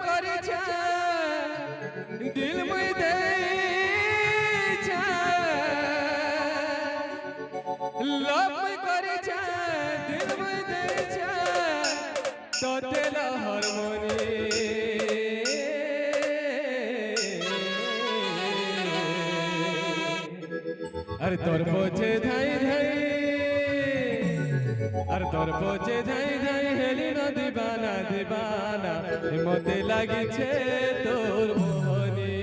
करिछा दिल में देछा लव करिछा दिल में देछा तोतेल हारमोनी अरे तोर पोछे धाई धाई अरे तोर पोछे धाई धाई हेली न दीवाना दीवाना मते लागी छे तोर मोहनी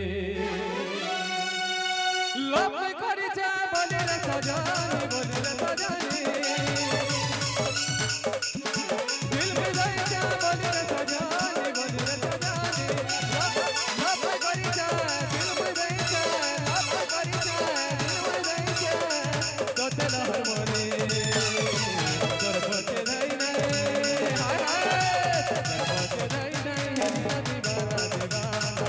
लव करिछा बोले रे सजनी दिल में जाइछा बोले रे सजनी लव करिछा दिल में जाइछा लव करिछा दिल में जाइछा तोतेल हारमोनी तोर पोछे धाई धाई हाय हाय तोर पोछे धाई धाई हेली न दीवाना दीवाना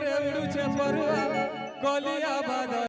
সাগরে উড়ুছে পড়ুয়া কলিয়া বাদল